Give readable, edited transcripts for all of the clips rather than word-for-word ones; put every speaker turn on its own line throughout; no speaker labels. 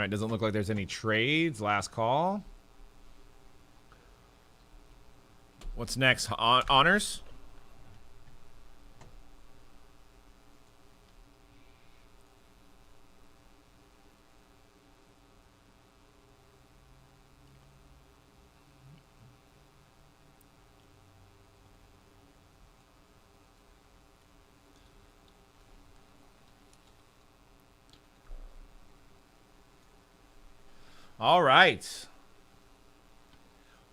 right, doesn't look like there's any trades. Last call. What's next? Honors? All right.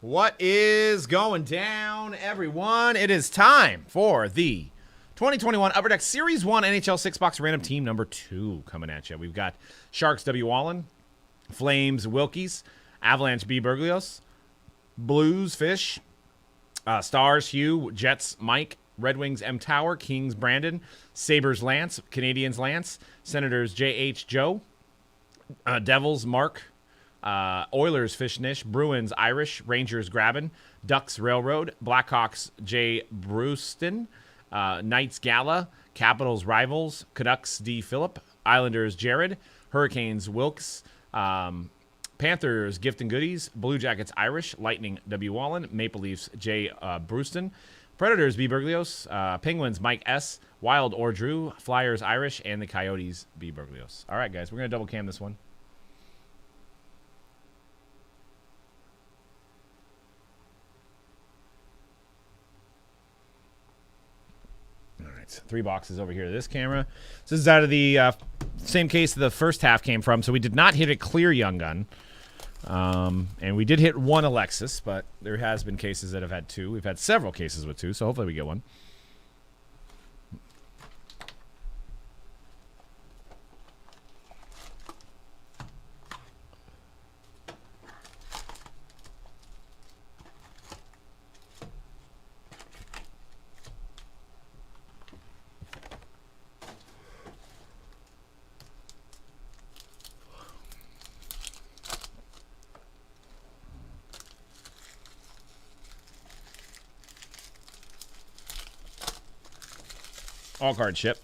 What is going down, everyone? It is time for the 2021 Upper Deck Series 1 NHL 6-box random team number 2 coming at you. We've got Sharks W. Wallen, Flames Wilkies, Avalanche B. Berglios, Blues Fish, Stars Hugh, Jets Mike, Red Wings M. Tower, Kings Brandon, Sabres Lance, Canadians Lance, Senators J.H. Joe, Devils Mark, Oilers Fish Nish, Bruins Irish, Rangers Grabbin, Ducks Railroad, Blackhawks J. Brewston, Knights Gala, Capitals Rivals, Canucks D. Phillip, Islanders Jared, Hurricanes Wilkes, Panthers Gift and Goodies, Blue Jackets Irish, Lightning W. Wallen, Maple Leafs J. Brewston, Predators B. Berglios, Penguins Mike S., Wild or Drew, Flyers Irish, and the Coyotes B. Berglios. All right, guys, we're going to double cam this one. All right, 3 boxes over here to this camera. So this is out of the same case the first half came from, so we did not hit a clear Young Gun. And we did hit 1 Alexis, but there has been cases that have had 2. We've had several cases with 2, so hopefully we get 1. All card ship.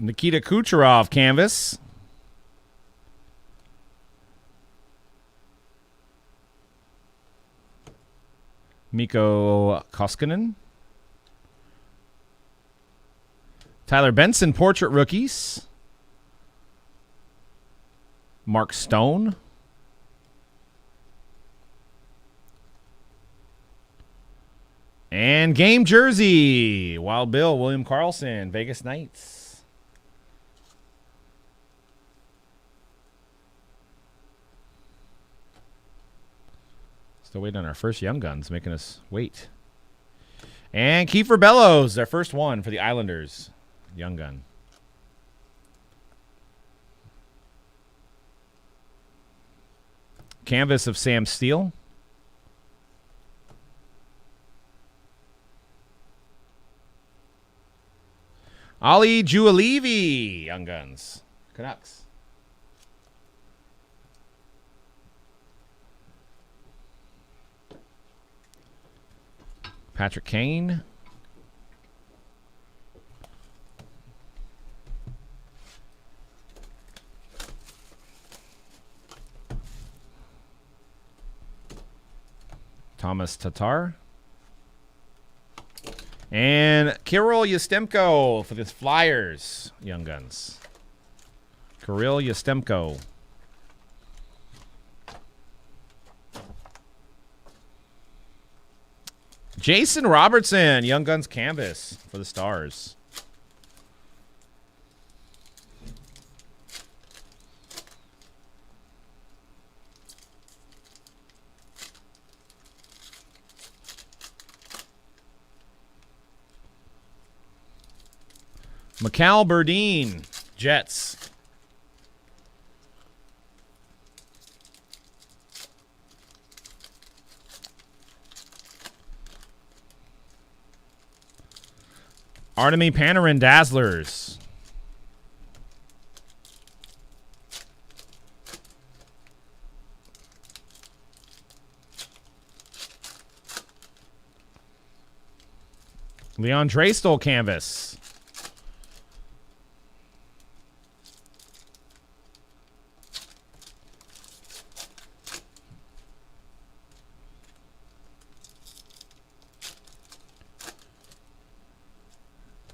Nikita Kucherov canvas. Mikko Koskinen. Tyler Benson portrait rookies. Mark Stone. And game jersey. Wild Bill, William Karlsson, Vegas Knights. Still waiting on our first Young Guns, making us wait. And Kiefer Bellows, their first one for the Islanders. Young gun. Canvas of Sam Steele. Ali Jualevi, Young Guns. Canucks. Patrick Kane. Thomas Tatar. And Kirill Yastemko for the Flyers, Young Guns. Kirill Yastemko. Jason Robertson, Young Guns canvas for the Stars. Mikal Berdine, Jets. Artemi Panarin, Dazzlers. Leon Draisaitl canvas.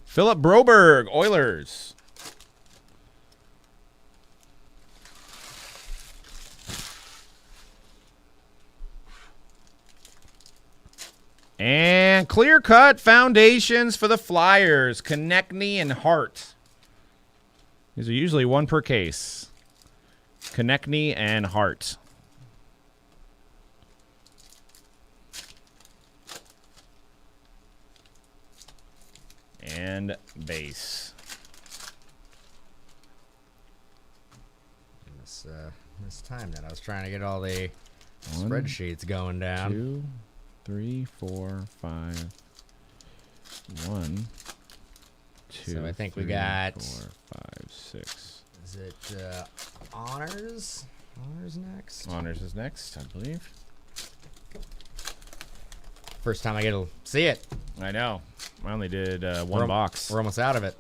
Philip Broberg, Oilers. And clear cut foundations for the Flyers, Konechny and Hart. These are usually one per case. Konechny and Hart. And base.
This time that I was trying to get all the spreadsheets going down.
2, 3, 4, 5. 1, 2.
So I think
3,
we got
4, 5, 6.
Is it honors? Honors next.
Honors is next, I believe.
First time I get to see it.
I know. I only did one box.
We're almost out of it.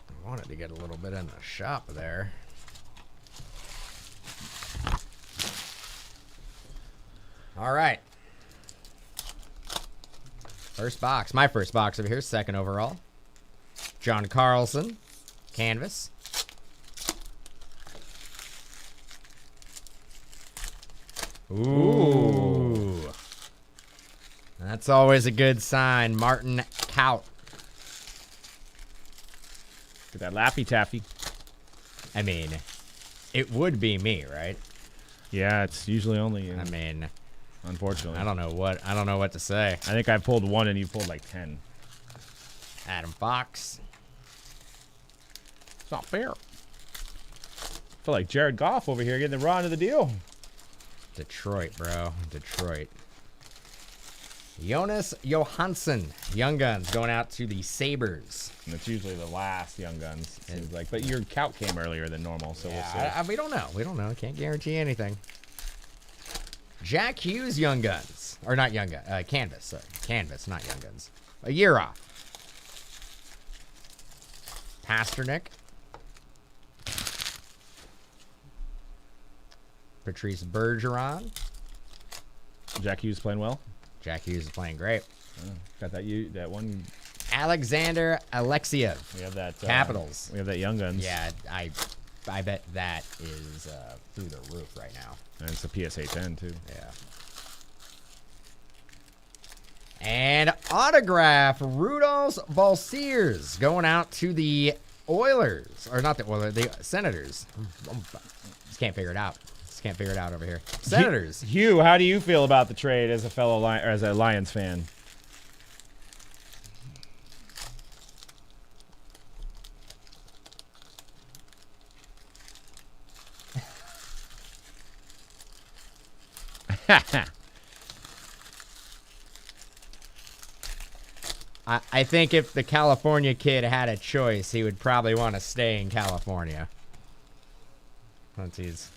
I wanted to get a little bit in the shop there. All right. First box. My first box over here. Second overall. John Carlson. Canvas. Ooh. That's always a good sign. Martin Kaut.
Get that Laffy Taffy.
I mean, it would be me, right?
Yeah, it's usually only.
I mean,
unfortunately,
I don't know what to say.
I think I pulled one and you pulled like 10.
Adam Fox.
It's not fair. I feel like Jared Goff over here getting the raw end of the deal.
Detroit, bro. Detroit. Jonas Johansson. Young Guns going out to the Sabres.
And it's usually the last Young Guns, it seems like. But your count came earlier than normal, so
yeah,
we'll see.
we don't know. We don't know. Can't guarantee anything. Jack Hughes, Young Guns. Or not Young Guns. Canvas. Sorry. Canvas, not Young Guns. A year off. Pasternak. Patrice Bergeron.
Jack Hughes playing well.
Jack Hughes is playing great.
Got that one.
Alexander Alexiev.
We have that
Capitals.
We have that Young Guns.
Yeah, I bet that is through the roof right now.
And it's a PSA 10 too.
Yeah. And autograph, Rudolph Balsiers going out to the Oilers. Or not the Oilers, the Senators. Just can't figure it out. Just can't figure it out over here. Senators.
Hugh, how do you feel about the trade as a fellow as a Lions fan?
I think if the California kid had a choice, he would probably want to stay in California. Once he's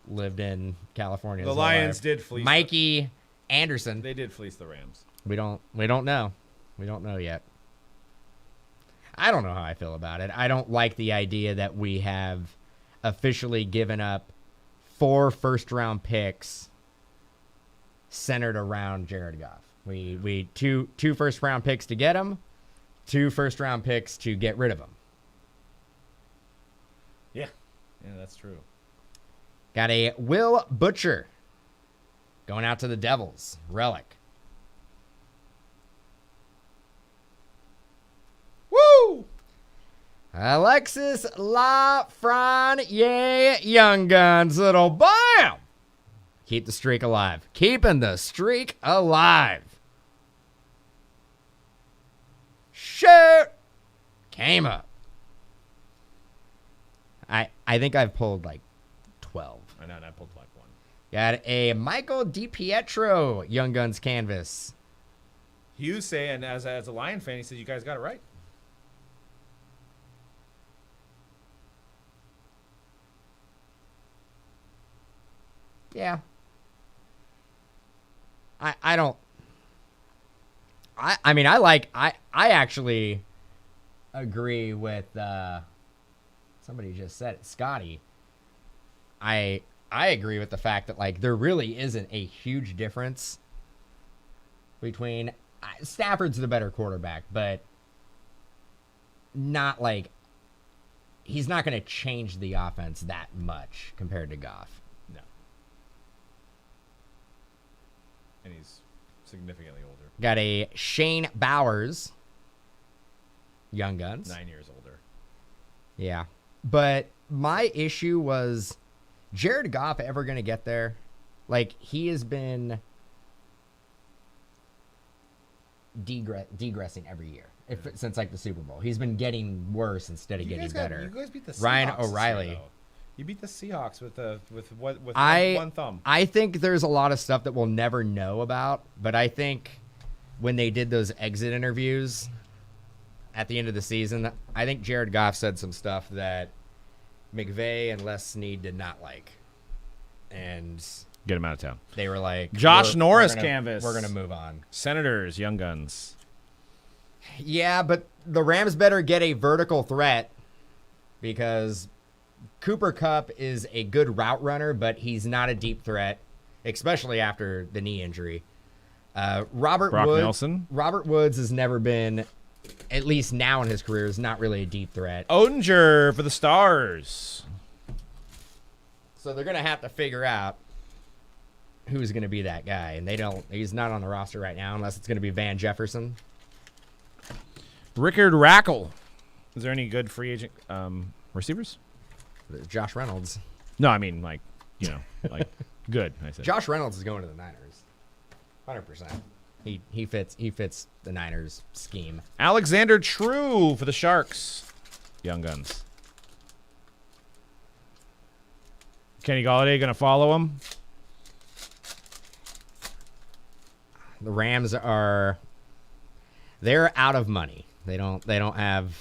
lived in California.
The Lions did fleece
Mikey Anderson.
They did fleece the Rams.
We don't know. We don't know yet. I don't know how I feel about it. I don't like the idea that we have officially given up 4 first-round picks centered around Jared Goff. We two first-round picks to get him, 2 first-round picks to get rid of him.
Yeah, that's true.
Got a Will Butcher going out to the Devils. Relic.
Woo!
Alexis Lafreniere, Young Guns, little bam! Keep the streak alive. Keeping the streak alive. Shoot! Came up. I think I've pulled like 12.
I know, and I pulled like 1.
Got a Michael DiPietro Young Guns canvas.
Hugh saying, as a Lion fan, he says you guys got it right.
Yeah. I don't. I mean, I actually agree with somebody just said it, Scotty. I agree with the fact that like there really isn't a huge difference between Stafford's the better quarterback, but not like he's not going to change the offense that much compared to Goff.
No. And he's significantly older.
Got a Shane Bowers Young Guns.
9 years older.
Yeah. But my issue was Jared Goff ever going to get there? Like, he has been degressing every year since, like, the Super Bowl. He's been getting worse instead of getting better.
You guys beat the Seahawks
Ryan
this
O'Reilly.
year, though. You beat the Seahawks with one thumb.
I think there's a lot of stuff that we'll never know about, but I think when they did those exit interviews at the end of the season, I think Jared Goff said some stuff that McVay and Les Snead did not like. And
Get him out of town.
they were like,
Josh Norris
we're gonna-
canvas.
We're going to move on.
Senators, Young Guns.
Yeah, but the Rams better get a vertical threat because Cooper Kupp is a good route runner, but he's not a deep threat, especially after the knee injury. Robert Woods has never been, at least now in his career, is not really a deep threat.
Odinger for the Stars.
So they're going to have to figure out who's going to be that guy, and he's not on the roster right now unless it's going to be Van Jefferson.
Rickard Rackle. Is there any good free agent receivers?
Josh Reynolds.
No, I mean like good. I said.
Josh Reynolds is going to the Niners. 100%. He fits the Niners scheme.
Alexander True for the Sharks. Young Guns. Kenny Golladay going to follow him?
The Rams they're out of money. They have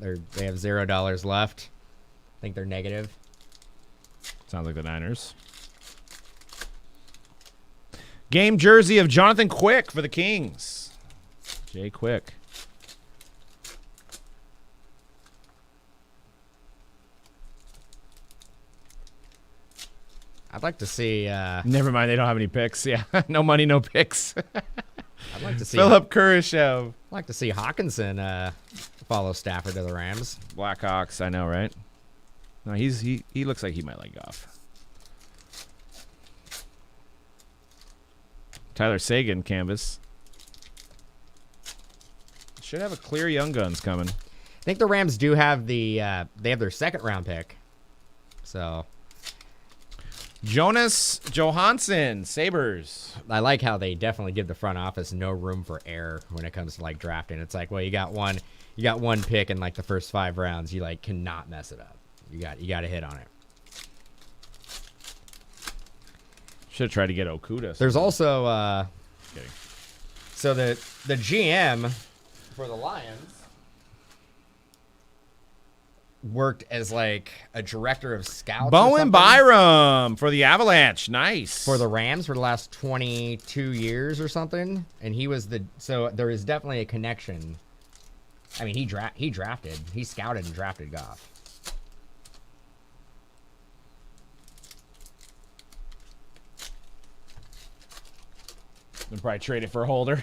$0 left. I think they're negative.
Sounds like the Niners. Game jersey of Jonathan Quick for the Kings. Jay Quick.
I'd like to see.
Never mind, they don't have any picks. Yeah, no money, no picks.
I'd like to see
Philip Kurashev.
I'd like to see Hawkinson follow Stafford to the Rams.
Blackhawks, I know, right? No, he looks like he might like Goff. Tyler Sagan canvas. Should have a clear Young Guns coming.
I think the Rams do have they have their second round pick. So
Jonas Johansson, Sabres.
I like how they definitely give the front office no room for error when it comes to like drafting. It's like, well, you got one pick in like the first 5 rounds. You like cannot mess it up. You got to hit on it.
Should have tried to get Okuda.
There's also
Kidding.
so the GM for the Lions worked as like a director of scouts.
Bowen Byram for the Avalanche. Nice.
For the Rams for the last 22 years or something. And he was so there is definitely a connection. I mean, he scouted and drafted Goff.
They'll probably trade it for a holder.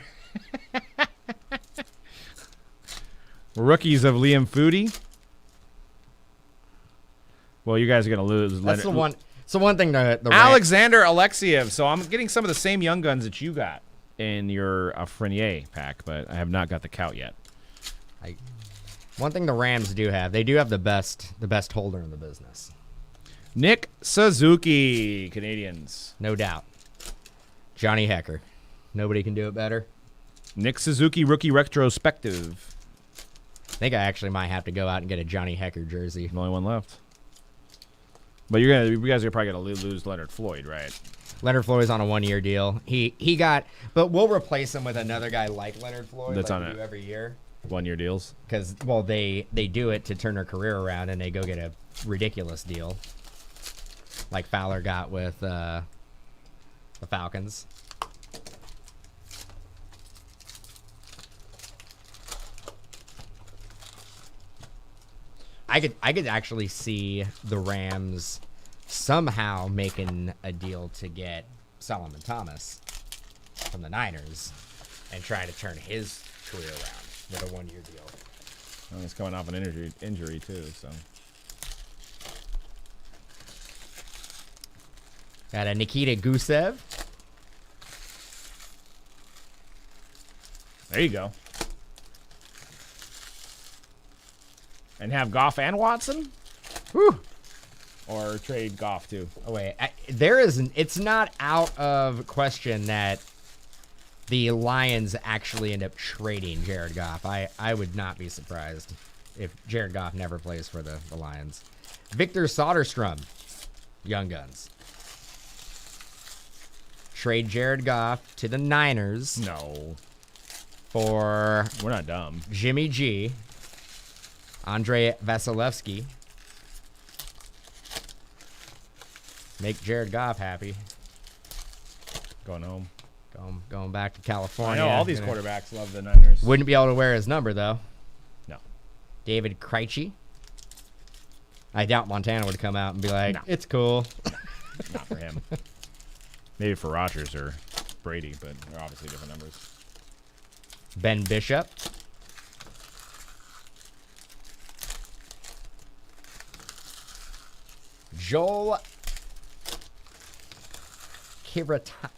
Rookies of Liam Foodie. Well, you guys are going to lose.
That's the one. So one thing the
Alexander Alexiev. So I'm getting some of the same Young Guns that you got in your Frenier pack, but I have not got the Cout yet.
One thing the Rams do have, they do have the best holder in the business.
Nick Suzuki, Canadians.
No doubt. Johnny Hecker. Nobody can do it better.
Nick Suzuki, rookie retrospective.
I think I actually might have to go out and get a Johnny Hecker jersey.
The only one left. But you guys are probably gonna lose Leonard Floyd, right?
Leonard Floyd's on a 1-year deal. But we'll replace him with another guy like Leonard Floyd.
That's
like
on
we do
it.
every year.
1-year deals.
Because they do it to turn their career around, and they go get a ridiculous deal, like Fowler got with the Falcons. I could actually see the Rams somehow making a deal to get Solomon Thomas from the Niners and try to turn his career around with a 1-year deal.
Well, he's coming off an injury too, so.
Got a Nikita Gusev.
There you go. And have Goff and Watson?
Whew.
Or trade Goff too?
Oh, wait. It's not out of question that the Lions actually end up trading Jared Goff. I would not be surprised if Jared Goff never plays for the Lions. Victor Soderstrom, Young Guns. Trade Jared Goff to the Niners.
No.
For
We're not dumb.
Jimmy G, Andrei Vasilevsky. Make Jared Goff happy.
Going home.
Going back to California.
I know all these quarterbacks love the Niners.
Wouldn't be able to wear his number, though.
No.
David Krejci. I doubt Montana would come out and be like,
No.
it's cool.
Not for him. Maybe for Rodgers or Brady, but they're obviously different numbers.
Ben Bishop. Joel Kivaranta.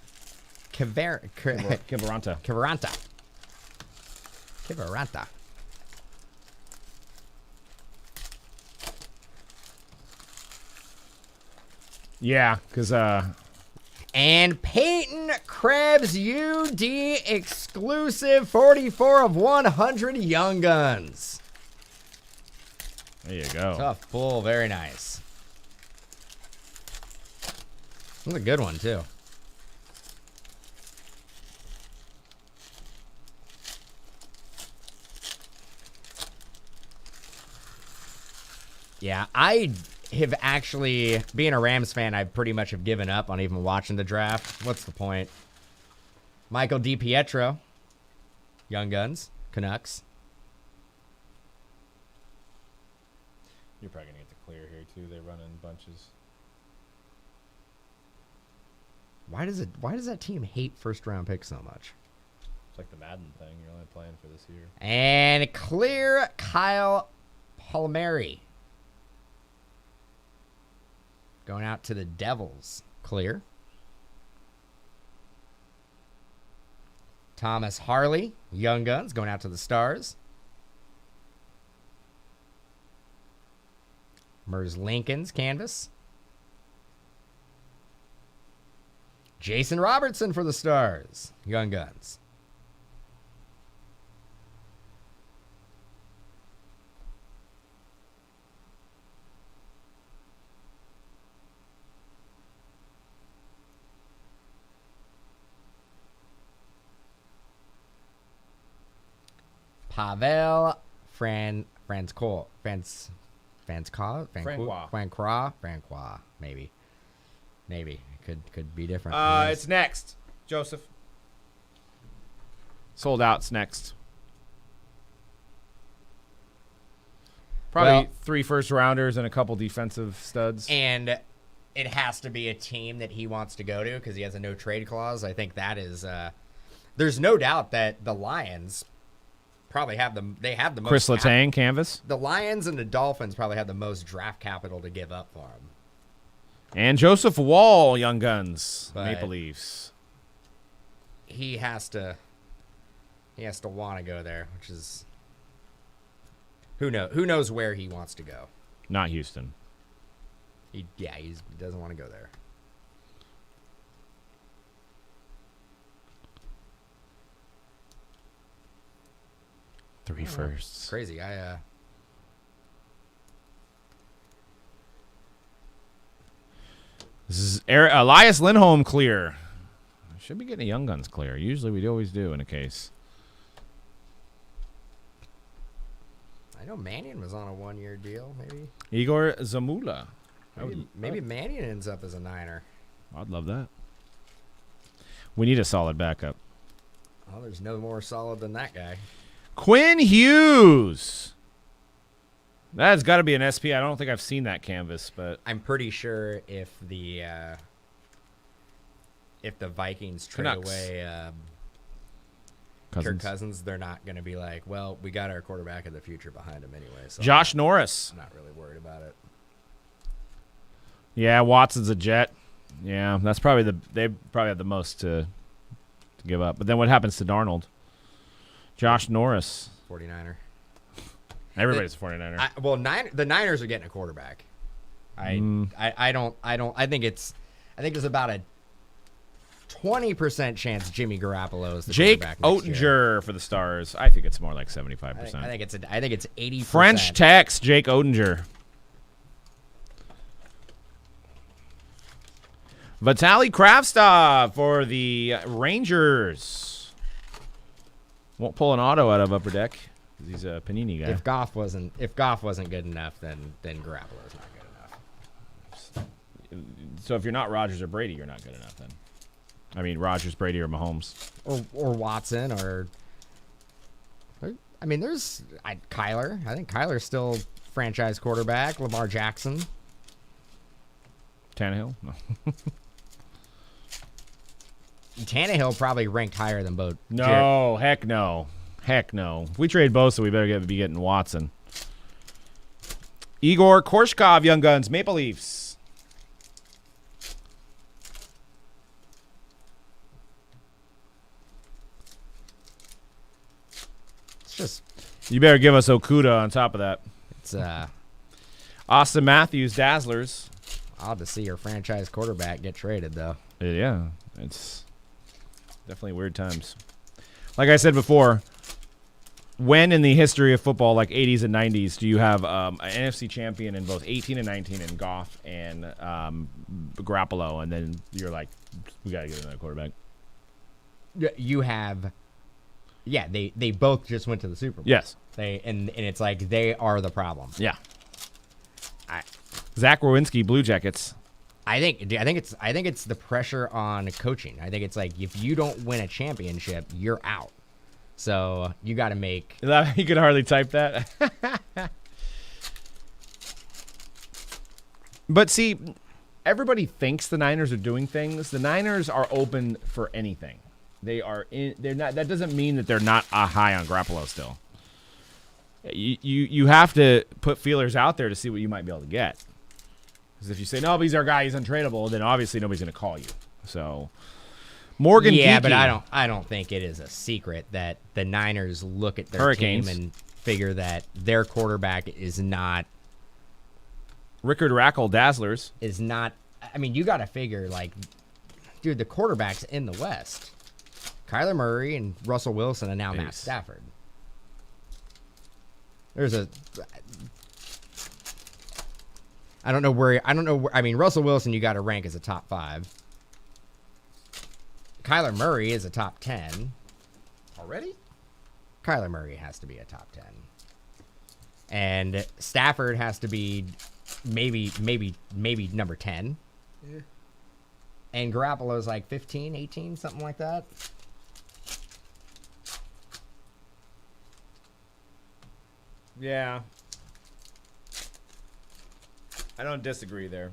Yeah, because
And Peyton Krebs UD exclusive 44 of 100 Young Guns.
there you go.
Tough pull, very nice. That's a good one too. Yeah, I have actually, being a Rams fan, I pretty much have given up on even watching the draft. What's the point? Michael DiPietro, Young Guns, Canucks.
You're probably going to get the clear here, too. They run in bunches.
Why does that team hate first-round picks so much?
It's like the Madden thing. You're only playing for this year.
And clear Kyle Palmieri. Going out to the Devils. Clear. Thomas Harley, Young Guns, going out to the Stars. Mers Lincoln's canvas. Jason Robertson for the Stars, Young Guns. Pavel Francois, maybe could be different.
It's next, Joseph. Sold out. It's next. Probably 3 first rounders and a couple defensive studs.
And it has to be a team that he wants to go to because he has a no trade clause. I think that is. There's no doubt that the Lions probably have the most.
Chris Letang canvas.
The Lions and the Dolphins probably have the most draft capital to give up for him.
And Joseph Wall, Young Guns,
But
Maple Leafs.
He has to want to go there, which is who knows where he wants to go.
Not Houston.
He doesn't want to go there.
Three firsts.
It's crazy.
This is Elias Lindholm clear. Should be getting a Young Guns clear. Usually we always do in a case.
I know Mannion was on a 1-year deal, maybe.
Igor Zamula.
Maybe Mannion ends up as a Niner.
I'd love that. We need a solid backup.
Well, there's no more solid than that guy.
Quinn Hughes. That's got to be an SP. I don't think I've seen that canvas, but
I'm pretty sure if the Vikings trade
Canucks.
away Kirk Cousins, they're not going to be like, well, we got our quarterback of the future behind him anyway. So
Josh Norris.
I'm not really worried about it.
Yeah, Watson's a Jet. Yeah, that's probably they probably have the most to give up. But then what happens to Darnold? Josh Norris.
49er.
Everybody's a 49er.
The Niners are getting a quarterback. I think there's about a 20% chance Jimmy Garoppolo is the
Jake
quarterback next year.
Oettinger for the Stars. I think it's more like 75%.
I think it's 80%.
French Tech's Jake Oettinger. Vitaly Kravtsov for the Rangers. Won't pull an auto out of Upper Deck. He's a Panini guy.
If Goff wasn't good enough, then Garoppolo's not good enough.
So if you're not Rodgers or Brady, you're not good enough then. I mean, Rodgers, Brady, or Mahomes.
Or Watson, there's Kyler. I think Kyler's still franchise quarterback. Lamar Jackson.
Tannehill? No.
Tannehill probably ranked higher than both.
No, heck no. Heck no. If we trade Bosa, we better be getting Watson. Igor Korshkov, Young Guns, Maple Leafs.
It's just...
You better give us Okuda on top of that.
It's
Austin Matthews, Dazzlers.
odd to see your franchise quarterback get traded, though.
Yeah, it's definitely weird times. Like I said before, when in the history of football, like 80s and 90s, do you have an NFC champion in both 18 and 19 in Goff and Garoppolo, and then you're like, we got to get another quarterback?
You have, yeah, they both just went to the Super Bowl.
Yes.
And it's like they are the problem.
Yeah. Zach Rowinski, Blue Jackets.
I think it's the pressure on coaching. I think it's like if you don't win a championship, you're out. So you got to make.
You could hardly type that. But see, everybody thinks the Niners are doing things. The Niners are open for anything. They are in. They're not. That doesn't mean that they're not high on Garoppolo still. You have to put feelers out there to see what you might be able to get. Because if you say, no, but he's our guy, he's untradeable, then obviously nobody's going to call you. So, Morgan
Yeah,
Geekie.
but I don't think it is a secret that the Niners look at their
Hurricanes.
team and figure that their quarterback is not.
Rickard Rackle Dazzlers.
I mean, you got to figure, like, dude, the quarterbacks in the West, Kyler Murray and Russell Wilson, and now Matt Stafford. I don't know where. I mean, Russell Wilson, you got to rank as a top 5. Kyler Murray is a top 10.
Already?
Kyler Murray has to be a top 10. And Stafford has to be maybe number 10.
Yeah.
And Garoppolo's like 15, 18, something like that.
Yeah. I don't disagree there.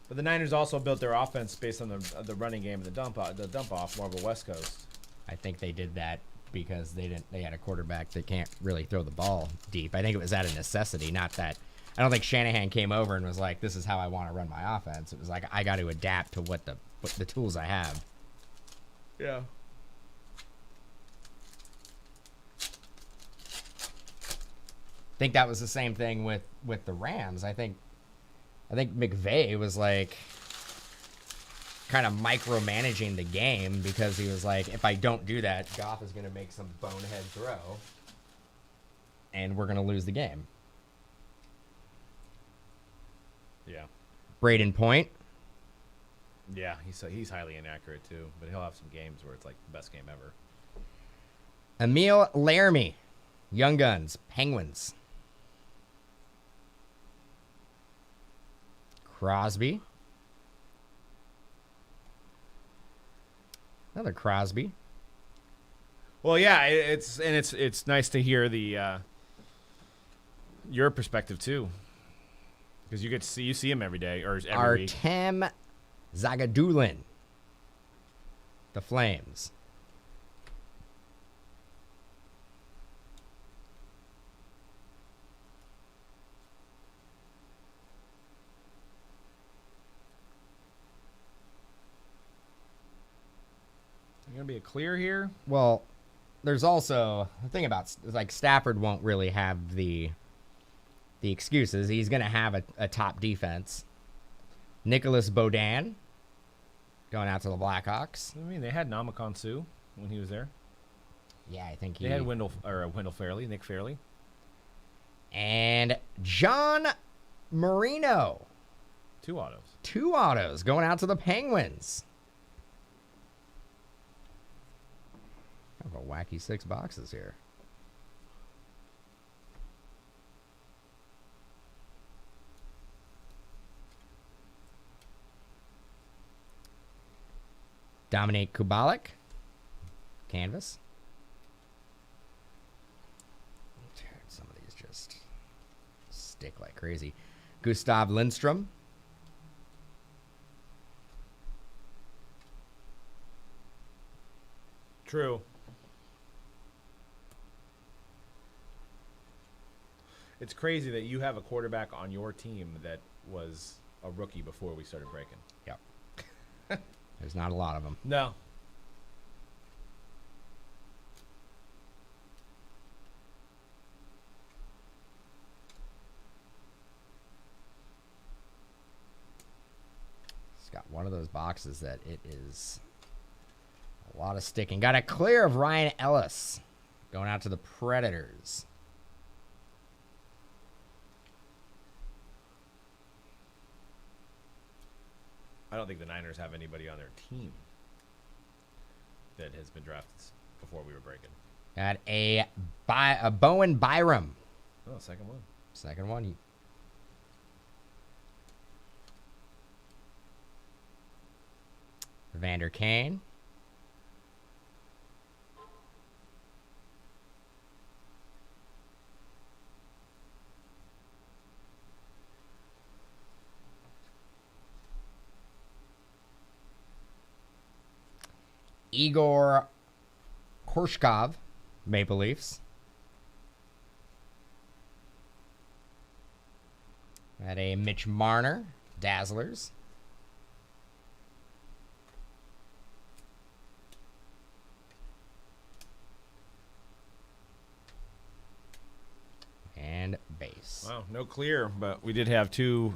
But the Niners also built their offense based on the running game and the dump off, more of a West Coast.
I think they did that because they had a quarterback that can't really throw the ball deep. I think it was out of necessity, not that. I don't think Shanahan came over and was like, "This is how I want to run my offense." It was like, I got to adapt to what the tools I have.
Yeah.
I think that was the same thing with the Rams. I think McVay was like kind of micromanaging the game because he was like, if I don't do that, Goff is going to make some bonehead throw and we're going to lose the game.
Yeah.
Braden Point.
Yeah, he's highly inaccurate too, but he'll have some games where it's like the best game ever.
Emil Laramie. Young Guns. Penguins. Crosby. Another Crosby.
Well, yeah, it's nice to hear the your perspective too, because you get to see him every day or every week.
Artem Zagadulin. The Flames.
Gonna be a clear here.
Well, there's also the thing about like Stafford won't really have the excuses. He's gonna have a top defense. Nicholas Beaudin going out to the Blackhawks.
I mean, they had Namakon Sue when he was there.
Yeah, I think
They had Wendell Fairley, Nick Fairley,
and John Marino.
2 autos.
2 autos going out to the Penguins. Kind of a wacky 6 boxes here. Dominic Kubalik. Canvas. Dude, some of these just stick like crazy. Gustav Lindstrom.
True. It's crazy that you have a quarterback on your team that was a rookie before we started breaking.
Yep. There's not a lot of them.
No.
It's got one of those boxes that it is a lot of sticking. Got a clear of Ryan Ellis going out to the Predators.
I don't think the Niners have anybody on their team that has been drafted before we were breaking.
Got a Bowen Byram.
Oh, second one.
Second one. Vander Kane. Igor Korshkov, Maple Leafs. Got a Mitch Marner, Dazzlers. Nice.
Wow, no clear, but we did have two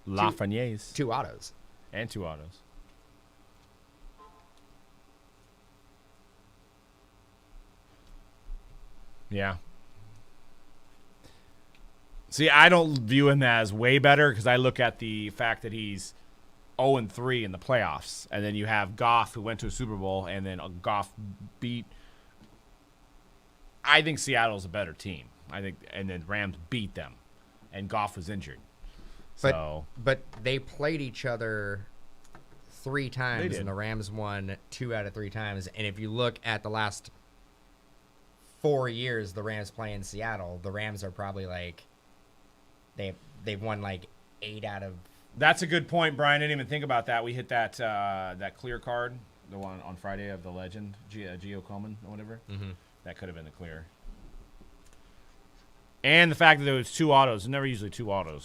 Lafrenieres
2 autos.
and 2 autos. Yeah. See, I don't view him as way better because I look at the fact that he's 0-3 in the playoffs, and then you have Goff who went to a Super Bowl, and then Goff beat. I think Seattle's a better team. I think, and then Rams beat them, and Goff was injured.
But they played each other 3 times,
did.
and the Rams won 2 out of 3 times. And if you look at the last 4 years, the Rams play in Seattle, the Rams are probably like they've won like 8 out of.
That's a good point, Brian. I didn't even think about that. We hit that that clear card, the one on Friday of the legend, Gio Coleman or whatever.
Mm-hmm.
That could have been the clear. And the fact that there was 2 autos. There's never usually 2 autos.